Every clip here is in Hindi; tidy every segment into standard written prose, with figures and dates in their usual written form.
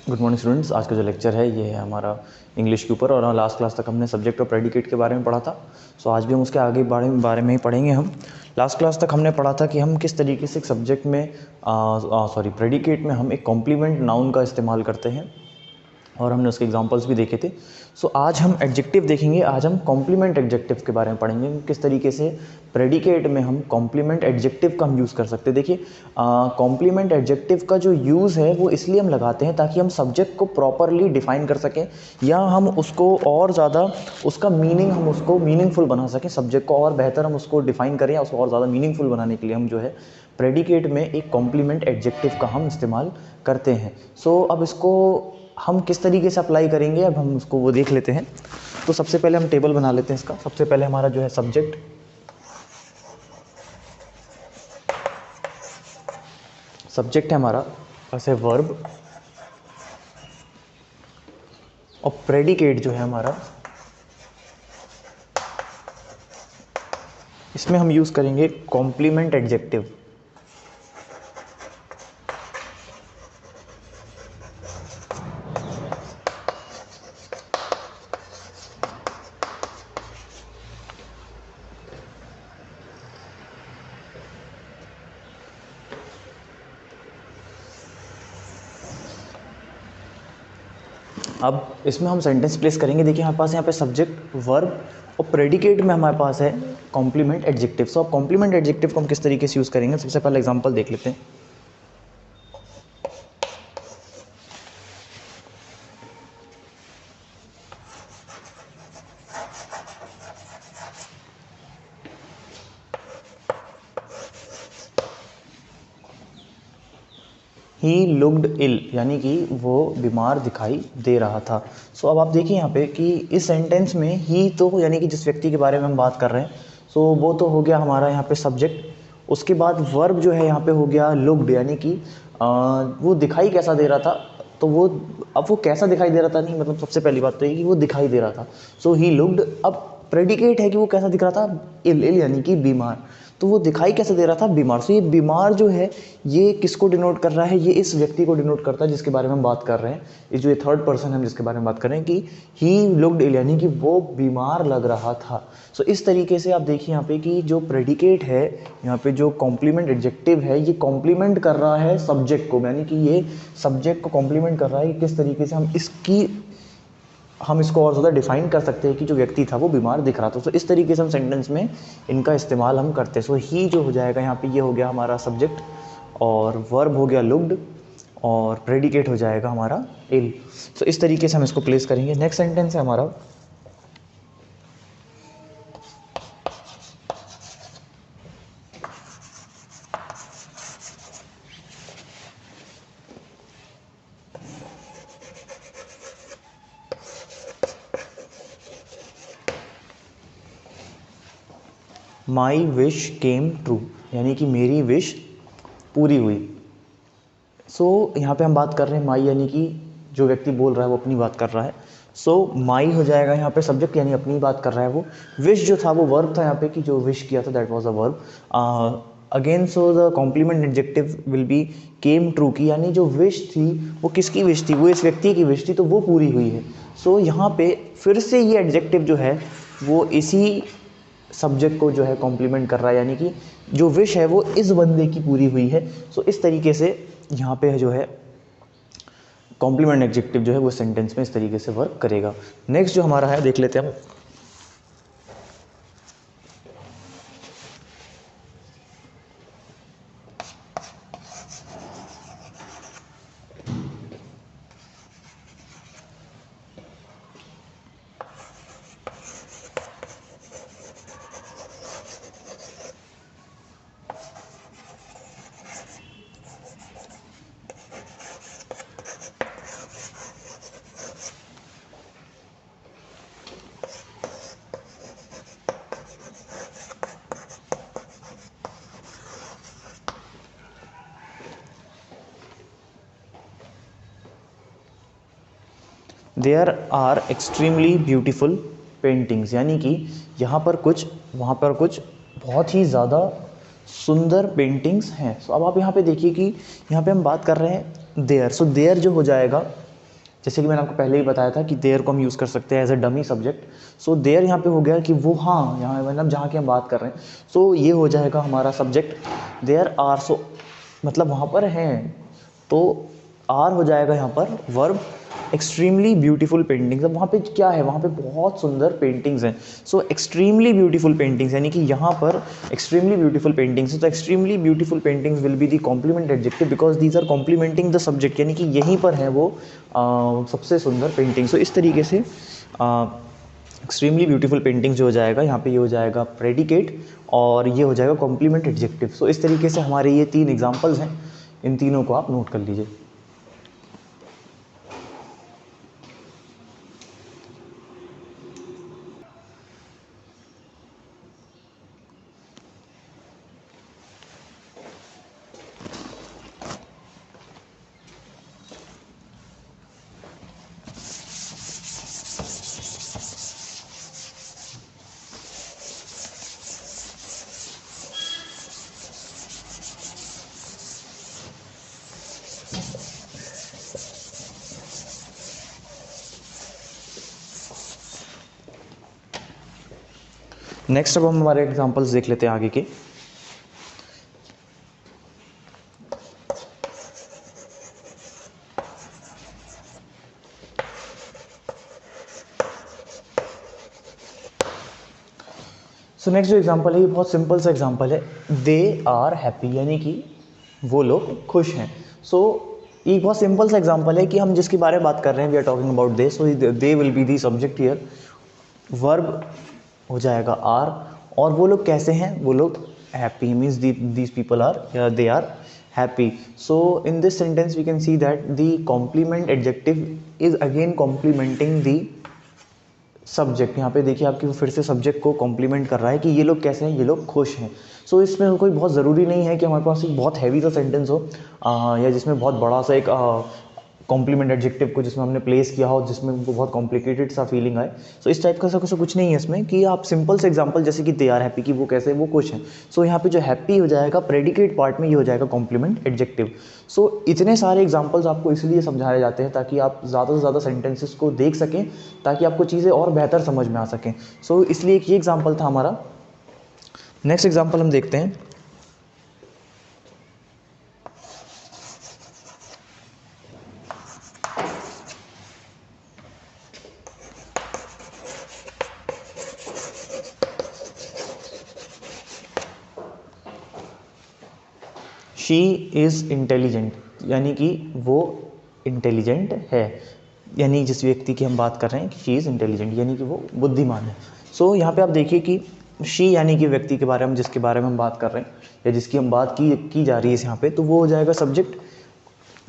Good morning students. आज का जो लेक्चर है ये है हमारा इंग्लिश के ऊपर, और लास्ट क्लास तक हमने सब्जेक्ट और प्रेडिकेट के बारे में पढ़ा था। सो आज भी हम उसके आगे बारे में ही पढ़ेंगे। हम लास्ट क्लास तक हमने पढ़ा था कि हम किस तरीके से एक सब्जेक्ट में प्रेडिकेट में हम एक कॉम्प्लीमेंट नाउन का इस्तेमाल करते हैं, और हमने उसके एग्जांपल्स भी देखे थे। सो आज हम एडजेक्टिव देखेंगे। आज हम कॉम्प्लीमेंट एडजेक्टिव के बारे में पढ़ेंगे, किस तरीके से प्रेडिकेट में हम कॉम्प्लीमेंट एडजेक्टिव का हम यूज़ कर सकते हैं। देखिए, कॉम्प्लीमेंट एडजेक्टिव का जो यूज़ है वो इसलिए हम लगाते हैं ताकि हम सब्जेक्ट को प्रॉपरली डिफाइन कर सकें, या हम उसको और ज़्यादा उसका मीनिंग हम उसको मीनिंगफुल बना सकें। सब्जेक्ट को और बेहतर हम उसको डिफाइन करें या उसको और ज़्यादा मीनिंगफुल बनाने के लिए हम जो है प्रेडिकेट में एक कॉम्प्लीमेंट एडजेक्टिव का हम इस्तेमाल करते हैं। सो अब इसको हम किस तरीके से अप्लाई करेंगे, अब हम उसको वो देख लेते हैं। तो सबसे पहले हम टेबल बना लेते हैं इसका। सबसे पहले हमारा जो है सब्जेक्ट है हमारा, ऐसे वर्ब, और प्रेडिकेट जो है हमारा, इसमें हम यूज़ करेंगे कॉम्प्लीमेंट एडजेक्टिव। अब इसमें हम सेंटेंस प्लेस करेंगे। देखिए हमारे पास यहाँ पे सब्जेक्ट, वर्ब और प्रेडिकेट में हमारे पास है कॉम्प्लीमेंट एडजेक्टिव। सो अब कॉम्प्लीमेंट एडजेक्टिव को हम किस तरीके से यूज़ करेंगे, सबसे पहले एग्जांपल देख लेते हैं। ही लुक्ड इल, यानी कि वो बीमार दिखाई दे रहा था। सो अब आप देखिए यहाँ पे कि इस सेंटेंस में ही तो यानी कि जिस व्यक्ति के बारे में हम बात कर रहे हैं, सो वो तो हो गया हमारा यहाँ पे सब्जेक्ट। उसके बाद वर्ब जो है यहाँ पे हो गया लुक्ड, यानी कि वो दिखाई कैसा दे रहा था। तो वो अब वो कैसा दिखाई दे रहा था, नहीं मतलब सबसे पहली बात तो ये कि वो दिखाई दे रहा था। सो ही लुक्ड, अब प्रेडिकेट है कि वो कैसा दिख रहा था, इल, यानी कि बीमार। तो वो दिखाई कैसे दे रहा था, बीमार। सो ये बीमार जो है ये किसको डिनोट कर रहा है, ये इस व्यक्ति को डिनोट करता है जिसके बारे में हम बात कर रहे हैं। ये जो थर्ड पर्सन है जिसके बारे में बात कर रहे हैं कि ही लुक्ड इल, यानी कि वो बीमार लग रहा था। सो इस तरीके से आप देखिए यहाँ पे कि जो प्रेडिकेट है, यहाँ पे जो कॉम्प्लीमेंट एडजेक्टिव है, ये कॉम्प्लीमेंट कर रहा है सब्जेक्ट को, यानी कि ये सब्जेक्ट को कॉम्प्लीमेंट कर रहा है कि किस तरीके से हम इसको और ज़्यादा डिफाइन कर सकते हैं कि जो व्यक्ति था वो बीमार दिख रहा था। तो इस तरीके से हम सेंटेंस में इनका इस्तेमाल हम करते हैं। सो ही जो हो जाएगा यहाँ पे, ये हो गया हमारा सब्जेक्ट, और वर्ब हो गया लुक्ड, और प्रेडिकेट हो जाएगा हमारा इल। सो इस तरीके से हम इसको प्लेस करेंगे। नेक्स्ट सेंटेंस है हमारा, माई विश केम ट्रू, यानी कि मेरी विश पूरी हुई। सो यहाँ पे हम बात कर रहे हैं माई, यानी कि जो व्यक्ति बोल रहा है वो अपनी बात कर रहा है। सो माई हो जाएगा यहाँ पे सब्जेक्ट, यानी अपनी बात कर रहा है वो। विश जो था वो वर्ब था यहाँ पे, कि जो विश किया था that was a verb. Again so the complement adjective will be came true, की यानी जो विश थी वो किसकी विश थी, वो इस व्यक्ति की विश थी, तो वो पूरी हुई है। सो यहाँ पे फिर से ये एडजेक्टिव जो है वो इसी सब्जेक्ट को जो है कॉम्प्लीमेंट कर रहा है, यानी कि जो विश है वो इस बंदे की पूरी हुई है। सो इस तरीके से यहाँ पे जो है कॉम्प्लीमेंट एडजेक्टिव जो है वो सेंटेंस में इस तरीके से वर्क करेगा। नेक्स्ट जो हमारा है देख लेते हैं हम। There are extremely beautiful paintings, यानी कि यहाँ पर कुछ वहाँ पर कुछ बहुत ही ज़्यादा सुंदर पेंटिंग्स हैं। सो अब आप यहाँ पे देखिए कि यहाँ पे हम बात कर रहे हैं देयर। सो देयर जो हो जाएगा जैसे कि मैंने आपको पहले ही बताया था कि देयर को हम यूज़ कर सकते हैं as a dummy subject. So there यहाँ पे हो गया कि वो, हाँ यहाँ मतलब जहाँ की हम बात कर रहे हैं, सो ये हो जाएगा हमारा सब्जेक्ट। देयर आर, सो मतलब वहाँ पर हैं, तो आर हो जाएगा यहाँ पर वर्ब। एक्सट्रीमली ब्यूटीफुल पेंटिंग्स, अब वहाँ पे क्या है, वहाँ पे बहुत सुंदर पेंटिंग्स हैं। सो एक्सट्रीमली ब्यूटीफुल पेंटिंग्स, यानी कि यहाँ पर एक्सट्रीमली ब्यूटीफुल पेंटिंग्स है, तो extremely beautiful paintings will be the complement adjective because these are complementing the subject, यानी कि यहीं पर है वो सबसे सुंदर पेंटिंग। सो इस तरीके से एक्सट्रीमली ब्यूटीफुल पेंटिंग जो हो जाएगा यहाँ पे, ये हो जाएगा प्रेडिकेट और ये हो जाएगा कॉम्प्लीमेंट एडजेक्टिव। सो इस तरीके से हमारे ये 3 एग्जाम्पल्स हैं, इन तीनों को आप नोट कर लीजिए। नेक्स्ट अब हम हमारे एग्जांपल्स देख लेते हैं आगे के। सो नेक्स्ट जो एग्जांपल है, ये बहुत सिंपल सा एग्जांपल है। दे आर हैप्पी, यानी कि वो लोग खुश हैं। सो ये बहुत सिंपल सा एग्जांपल है कि हम जिसके बारे में बात कर रहे हैं, we are talking about they, so they will be the subject here, verb हो जाएगा आर, और वो लोग कैसे हैं, वो लोग happy, means these people are, they are happy. So in this sentence we can see that the complement adjective is again complementing the subject. यहाँ पे देखिए आपकी फिर से सब्जेक्ट को कॉम्प्लीमेंट कर रहा है कि ये लोग कैसे हैं, ये लोग खुश हैं। सो इसमें कोई बहुत ज़रूरी नहीं है कि हमारे पास एक बहुत हैवी सा सेंटेंस हो या जिसमें बहुत बड़ा सा एक कॉम्प्लीमेंट एडजेक्टिव को जिसमें हमने प्लेस किया हो, जिसमें उनको बहुत कॉम्प्लिकेटेड सा फीलिंग आए। सो इस टाइप का सा कुछ नहीं है इसमें, कि आप सिंपल से एग्जांपल जैसे कि दे आर हैप्पी, कि वो कैसे, वो खुश हैं। सो यहाँ पे जो हैप्पी हो जाएगा प्रेडिकेट पार्ट में, ये हो जाएगा कॉम्प्लीमेंट एडजेक्टिव। सो इतने सारे एग्जांपल्स आपको इसलिए समझाए जाते हैं ताकि आप ज़्यादा से ज़्यादा सेंटेंसेस को देख सकें, ताकि आपको चीज़ें और बेहतर समझ में आ सकें। सो इसलिए एक ये एग्जाम्पल था हमारा। नेक्स्ट एग्जाम्पल हम देखते हैं। शी इज़ इंटेलिजेंट, यानी कि वो इंटेलिजेंट है, यानी जिस व्यक्ति की हम बात कर रहे हैं कि शी इज़ इंटेलिजेंट, यानी कि वो बुद्धिमान है। सो यहाँ पे आप देखिए कि शी यानी कि व्यक्ति के बारे में, जिसके बारे में हम बात कर रहे हैं या जिसकी हम बात की जा रही है यहाँ पे, तो वो हो जाएगा सब्जेक्ट,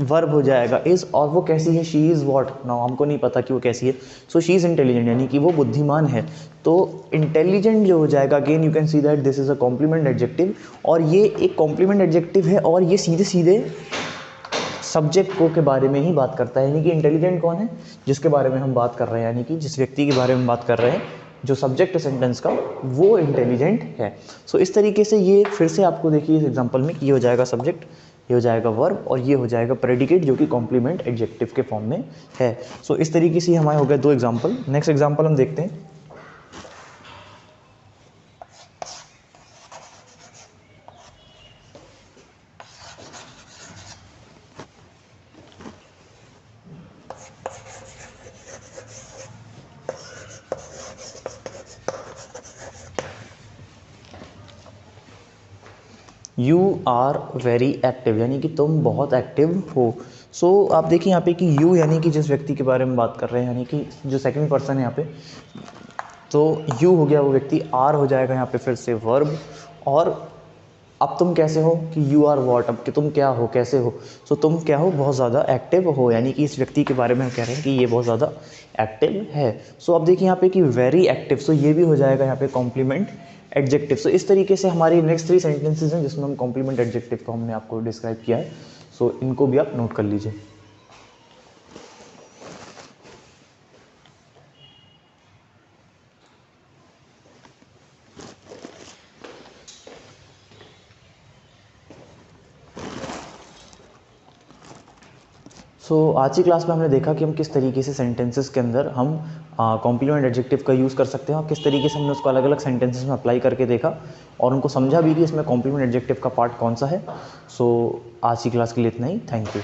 वर्ब हो जाएगा इज़, और वो कैसी है, शी इज़ वॉट, ना हमको नहीं पता कि वो कैसी है। सो शी इज़ इंटेलिजेंट, यानी कि वो बुद्धिमान है। तो इंटेलिजेंट जो हो जाएगा, again you can see that this is a compliment adjective, और ये एक कॉम्प्लीमेंट एडजेक्टिव है और ये सीधे सीधे सब्जेक्ट को के बारे में ही बात करता है। यानी कि इंटेलिजेंट कौन है, जिसके बारे में हम बात कर रहे हैं, यानी कि जिस व्यक्ति के बारे में बात कर रहे हैं, जो सब्जेक्ट है सेंटेंस का, वो इंटेलिजेंट है। सो इस तरीके से ये फिर से आपको देखिए इस एग्जांपल में, ये हो जाएगा सब्जेक्ट, ये हो जाएगा वर्ब, और ये हो जाएगा प्रेडिकेट जो कि कॉम्प्लीमेंट एडजेक्टिव के फॉर्म में है। सो इस तरीके से हमारे हो गए 2 एग्जांपल। नेक्स्ट एग्जांपल हम देखते हैं। यू आर वेरी एक्टिव, यानी कि तुम बहुत एक्टिव हो। सो आप देखिए यहाँ पे कि यू यानी कि जिस व्यक्ति के बारे में बात कर रहे हैं, यानी कि जो सेकंड पर्सन है यहाँ पे, तो यू हो गया वो व्यक्ति, आर हो जाएगा यहाँ पे फिर से वर्ब, और अब तुम कैसे हो, कि यू आर वॉट, अब कि तुम क्या हो, कैसे हो। सो तुम क्या हो, बहुत ज़्यादा एक्टिव हो, यानी कि इस व्यक्ति के बारे में हम कह रहे हैं कि ये बहुत ज़्यादा एक्टिव है। सो अब देखिए यहाँ पे कि वेरी एक्टिव, सो ये भी हो जाएगा यहाँ पे कॉम्प्लीमेंट एडजेक्टिव। सो इस तरीके से हमारी नेक्स्ट 3 सेंटेंसेज हैं जिसमें हम कॉम्प्लीमेंट एडजेक्टिव को हमने आपको डिस्क्राइब किया है। सो इनको भी आप नोट कर लीजिए। आज की क्लास में हमने देखा कि हम किस तरीके से सेंटेंसेस के अंदर हम कॉम्प्लीमेंट एडजेक्टिव का यूज़ कर सकते हैं और किस तरीके से हमने उसको अलग अलग सेंटेंसेस में अप्लाई करके देखा और उनको समझा भी कि इसमें कॉम्प्लीमेंट एडजेक्टिव का पार्ट कौन सा है। आज की क्लास के लिए इतना ही। Thank you.